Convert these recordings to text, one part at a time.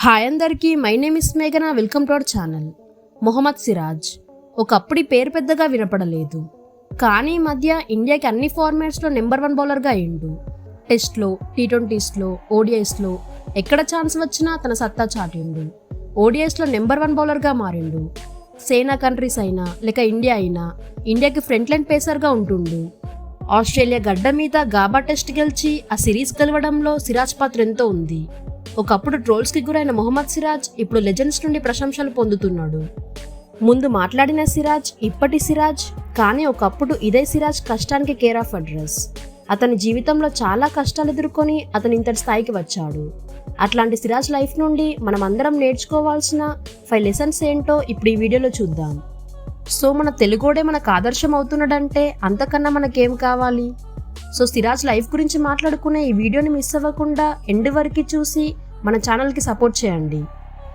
Hi అందరికీ, my name is మేఘనా. Welcome to our channel. Mohammed Siraj ఒకప్పుడు పేరు పెద్దగా వినపడలేదు, కానీ ఈ మధ్య ఇండియాకి అన్ని ఫార్మాట్స్లో నెంబర్ 1 బౌలర్గా అయ్యిండు. టెస్ట్లో, టీ20స్లో, ఓడిఐస్లో ఎక్కడ ఛాన్స్ వచ్చినా తన సత్తా చాటిండు. ఓడిఐస్లో నెంబర్ 1 బౌలర్గా మారిండు. సేనా కంట్రీస్ అయినా లేక ఇండియా అయినా ఇండియాకి ఫ్రంట్ లైన్ పేసర్గా ఉంటుండు. ఆస్ట్రేలియా గడ్డ మీద గాబా టెస్ట్ గెలిచి ఆ సిరీస్ గెలవడంలో సిరాజ్ పాత్ర ఎంతో ఉంది. ఒకప్పుడు ట్రోల్స్కి గురైన మొహమ్మద్ సిరాజ్ ఇప్పుడు లెజెండ్స్ నుండి ప్రశంసలు పొందుతున్నాడు. ముందు మాట్లాడిన సిరాజ్ ఇప్పటి సిరాజ్, కానీ ఒకప్పుడు ఇదే సిరాజ్ కష్టానికి కేర్ ఆఫ్ అడ్రస్. అతని జీవితంలో చాలా కష్టాలు ఎదుర్కొని అతను ఇంతటి స్థాయికి వచ్చాడు. అట్లాంటి సిరాజ్ లైఫ్ నుండి మనం అందరం నేర్చుకోవాల్సిన 5 లెసన్స్ ఏంటో ఇప్పుడు ఈ వీడియోలో చూద్దాం. సో మన తెలుగోడే మనకు ఆదర్శం అవుతున్నాడంటే అంతకన్నా మనకేం కావాలి? సో సిరాజ్ లైఫ్ గురించి మాట్లాడుకునే ఈ వీడియోని మిస్ అవ్వకుండా ఎండ్ వరకు చూసి మన ఛానల్కి సపోర్ట్ చేయండి.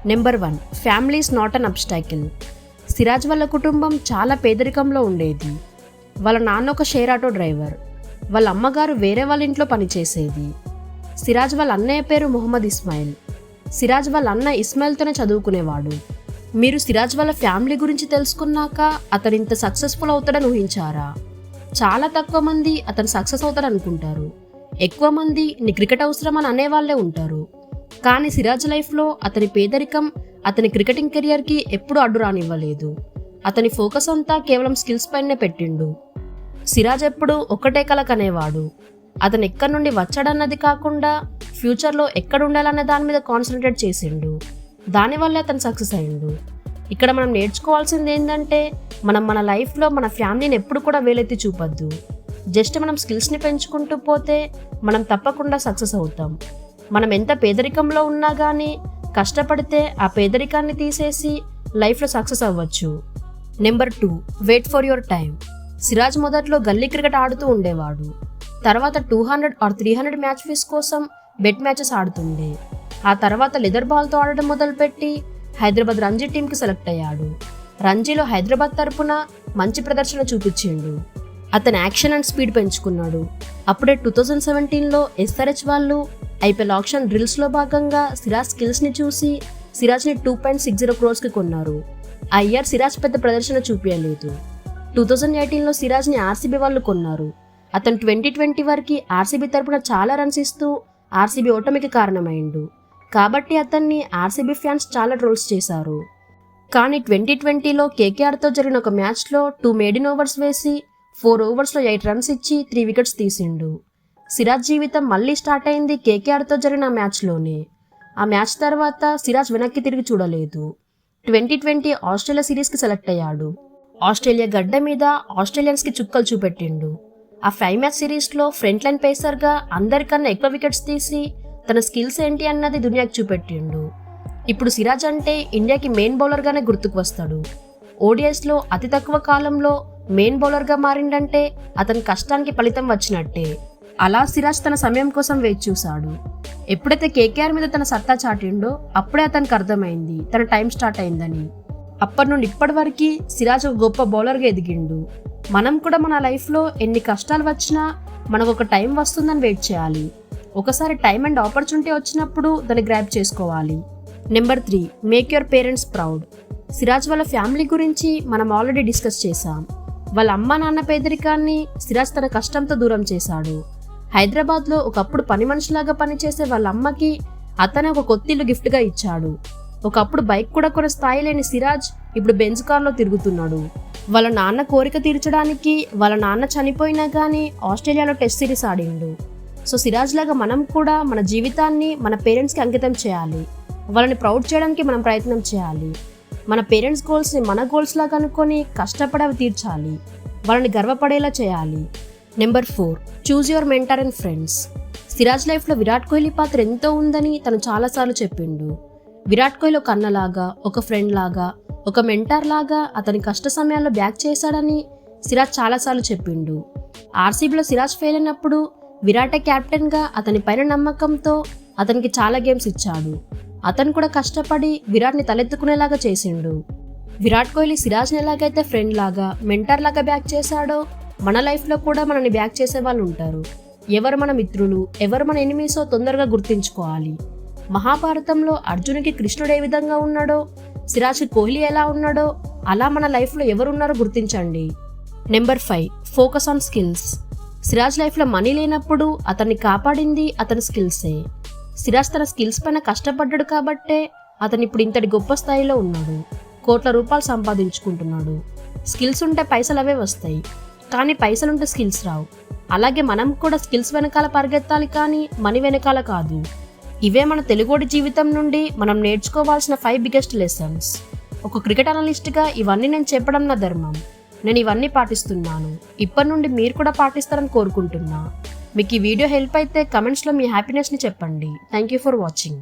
Number 1, family is not an obstacle. Siraj వాళ్ళ కుటుంబం చాలా పేదరికంలో ఉండేది. వాళ్ళ నాన్న ఒక షేర్ ఆటో డ్రైవర్, వాళ్ళ అమ్మగారు వేరే వాళ్ళ ఇంట్లో పనిచేసేది. సిరాజ్ వాళ్ళ అన్నయ్య పేరు మొహమ్మద్ ఇస్మాయిల్. సిరాజ్ వాళ్ళ అన్న ఇస్మాయిల్తోనే చదువుకునేవాడు. మీరు సిరాజ్ వాళ్ళ ఫ్యామిలీ గురించి తెలుసుకున్నాక అతను ఇంత సక్సెస్ఫుల్ అవుతాడని ఊహించారా? చాలా తక్కువ మంది అతను సక్సెస్ అవుతాడు అనుకుంటారు. ఎక్కువ మంది నీ క్రికెట్ అవసరం అని అనేవాళ్లే ఉంటారు. కానీ సిరాజ్ లైఫ్లో అతని పేదరికం అతని క్రికెటింగ్ కెరియర్కి ఎప్పుడూ అడ్డు రానివ్వలేదు. అతని ఫోకస్ అంతా కేవలం స్కిల్స్ పైనే పెట్టిండు. సిరాజ్ ఎప్పుడు ఒకటే కల కనేవాడు. అతను ఎక్కడి నుండి వచ్చాడన్నది కాకుండా ఫ్యూచర్లో ఎక్కడ ఉండాలనే దాని మీద కాన్సన్ట్రేట్ చేసిండు. దానివల్లే అతను సక్సెస్ అయ్యిండు. ఇక్కడ మనం నేర్చుకోవాల్సింది ఏంటంటే మన లైఫ్లో మన ఫ్యామిలీని ఎప్పుడు కూడా వేలెత్తి చూపొద్దు. జస్ట్ మనం స్కిల్స్ని పెంచుకుంటూ పోతే మనం తప్పకుండా సక్సెస్ అవుతాం. మనం ఎంత పేదరికంలో ఉన్నా కానీ కష్టపడితే ఆ పేదరికాన్ని తీసేసి లైఫ్లో సక్సెస్ అవ్వచ్చు. Number 2, wait for your time. Siraj మొదట్లో గల్లీ క్రికెట్ ఆడుతూ ఉండేవాడు. తర్వాత 200 or 300 మ్యాచ్ ఫీస్ కోసం బెట్ మ్యాచెస్ ఆడుతుండే. ఆ తర్వాత లెదర్ బాల్తో ఆడడం మొదలుపెట్టి హైదరాబాద్ రంజీ టీంకి సెలెక్ట్ అయ్యాడు. రంజీలో హైదరాబాద్ తరపున మంచి ప్రదర్శన చూపించిండు. అతని యాక్షన్ అండ్ స్పీడ్ పెంచుకున్నాడు. అప్పుడే 2017లో SRH వాళ్ళు IPL ఆక్షన్ డ్రిల్స్లో భాగంగా సిరాజ్ స్కిల్స్ని చూసి సిరాజ్ని 2.60 crores కొన్నారు. ఆ ఇయర్ సిరాజ్ పెద్ద ప్రదర్శన చూపించలేదు. 2018లో సిరాజ్ని RCB వాళ్ళు కొన్నారు. అతను 2020 వరకు RCB తరపున చాలా రన్స్ ఇస్తూ RCB ఓటమికి కారణమైండు. కాబట్టి అతన్ని RCB ఫ్యాన్స్ చాలా ట్రోల్స్ చేశారు. కానీ 2020లో KKRతో జరిగిన ఒక మ్యాచ్లో 2 maiden overs వేసి 4 overs 8 runs ఇచ్చి 3 wickets తీసిండు. సిరాజ్ జీవితం మళ్ళీ స్టార్ట్ అయింది KKRతో జరిగిన మ్యాచ్లోనే. ఆ మ్యాచ్ తర్వాత సిరాజ్ వెనక్కి తిరిగి చూడలేదు. 2020 ఆస్ట్రేలియా సిరీస్కి సెలెక్ట్ అయ్యాడు. ఆస్ట్రేలియా గడ్డ మీద ఆస్ట్రేలియన్స్కి చుక్కలు చూపెట్టిండు. ఆ 5 మ్యాచ్ సిరీస్లో ఫ్రంట్ లైన్ పేసర్గా అందరికన్నా ఎక్కువ వికెట్స్ తీసి తన స్కిల్స్ ఏంటి అన్నది దునియాకి చూపెట్టిండు. ఇప్పుడు సిరాజ్ అంటే ఇండియాకి మెయిన్ బౌలర్గానే గుర్తుకు వస్తాడు. ఓడిఐస్లో అతి తక్కువ కాలంలో మెయిన్ బౌలర్గా మారిండంటే అతని కష్టానికి ఫలితం వచ్చినట్టే. అలా సిరాజ్ తన సమయం కోసం వేచి చూశాడు. ఎప్పుడైతే KKR మీద తన సత్తా చాటిండో అప్పుడే అతనికి అర్థమైంది తన టైం స్టార్ట్ అయిందని. అప్పటి నుండి ఇప్పటి వరకు సిరాజ్ ఒక గొప్ప బౌలర్గా ఎదిగిండు. మనం కూడా మన లైఫ్లో ఎన్ని కష్టాలు వచ్చినా మనకు ఒక టైం వస్తుందని వెయిట్ చేయాలి. ఒకసారి టైం అండ్ ఆపర్చునిటీ వచ్చినప్పుడు దాన్ని గ్రాబ్ చేసుకోవాలి. Number 3, make your parents proud. Siraj వాళ్ళ ఫ్యామిలీ గురించి మనం ఆల్రెడీ డిస్కస్ చేశాం. వాళ్ళ అమ్మ నాన్న పేదరికాన్ని సిరాజ్ తన కష్టంతో దూరం చేశాడు. హైదరాబాద్లో ఒకప్పుడు పని మనిషిలాగా పనిచేసే వాళ్ళ అమ్మకి అతనే ఒక కొత్త ఇల్లు గిఫ్ట్గా ఇచ్చాడు. ఒకప్పుడు బైక్ కూడా కొనే స్థాయి లేని సిరాజ్ ఇప్పుడు బెంజ్ కార్లో తిరుగుతున్నాడు. వాళ్ళ నాన్న కోరిక తీర్చడానికి వాళ్ళ నాన్న చనిపోయినా కానీ ఆస్ట్రేలియాలో టెస్ట్ సిరీస్ ఆడిండు. సో సిరాజ్ లాగా మనం కూడా మన జీవితాన్ని మన పేరెంట్స్కి అంకితం చేయాలి. వాళ్ళని ప్రౌడ్ చేయడానికి మనం ప్రయత్నం చేయాలి. మన పేరెంట్స్ గోల్స్ని మన గోల్స్ లాగా అనుకొని కష్టపడి అవి తీర్చాలి. వాళ్ళని గర్వపడేలా చేయాలి. Number 4, choose your mentor and friends. Siraj లైఫ్లో విరాట్ కోహ్లీ పాత్ర ఎంతో ఉందని తను చాలాసార్లు చెప్పిండు. విరాట్ కోహ్లీ ఒక అన్నలాగా, ఒక ఫ్రెండ్ లాగా, ఒక మెంటర్ లాగా అతని కష్ట సమయాల్లో బ్యాక్ చేశాడని సిరాజ్ చాలాసార్లు చెప్పిండు. RCBలో సిరాజ్ ఫెయిల్ అయినప్పుడు విరాటే క్యాప్టెన్గా అతని పైన నమ్మకంతో అతనికి చాలా గేమ్స్ ఇచ్చాడు. అతను కూడా కష్టపడి విరాట్ని తలెత్తుకునేలాగా చేసిండు. విరాట్ కోహ్లీ సిరాజ్ని ఎలాగైతే ఫ్రెండ్ లాగా, మెంటర్ లాగా బ్యాక్ చేశాడో మన లైఫ్లో కూడా మనల్ని బ్యాక్ చేసే వాళ్ళు ఉంటారు. ఎవరు మన మిత్రులు, ఎవరు మన ఎనిమీసో తొందరగా గుర్తించుకోవాలి. మహాభారతంలో అర్జునుకి కృష్ణుడు ఏ విధంగా ఉన్నాడో, సిరాజ్కి కోహ్లీ ఎలా ఉన్నాడో, అలా మన లైఫ్లో ఎవరున్నారో గుర్తించండి. Number 5, focus on skills. Siraj లైఫ్లో మనీ లేనప్పుడు అతన్ని కాపాడింది అతని స్కిల్సే. సిరాజ్ తన స్కిల్స్ పైన కష్టపడ్డాడు కాబట్టే అతను ఇప్పుడు ఇంతటి గొప్ప స్థాయిలో ఉన్నాడు. కోట్ల రూపాయలు సంపాదించుకుంటున్నాడు. స్కిల్స్ ఉంటే పైసలు అవే వస్తాయి, కానీ పైసలుంటే స్కిల్స్ రావు. అలాగే మనం కూడా స్కిల్స్ వెనకాల పరిగెత్తాలి, కానీ మనీ వెనకాల కాదు. ఇవే మన తెలుగోడి జీవితం నుండి మనం నేర్చుకోవాల్సిన 5 బిగ్గెస్ట్ లెసన్స్. ఒక క్రికెట్ అనలిస్ట్గా ఇవన్నీ నేను చెప్పడం నా ధర్మం. నేను ఇవన్నీ పాటిస్తున్నాను. ఇప్పటి నుండి మీరు కూడా పాటిస్తారని కోరుకుంటున్నా. మీకు ఈ వీడియో హెల్ప్ అయితే కమెంట్స్లో మీ హ్యాపీనెస్ని చెప్పండి. Thank you for watching.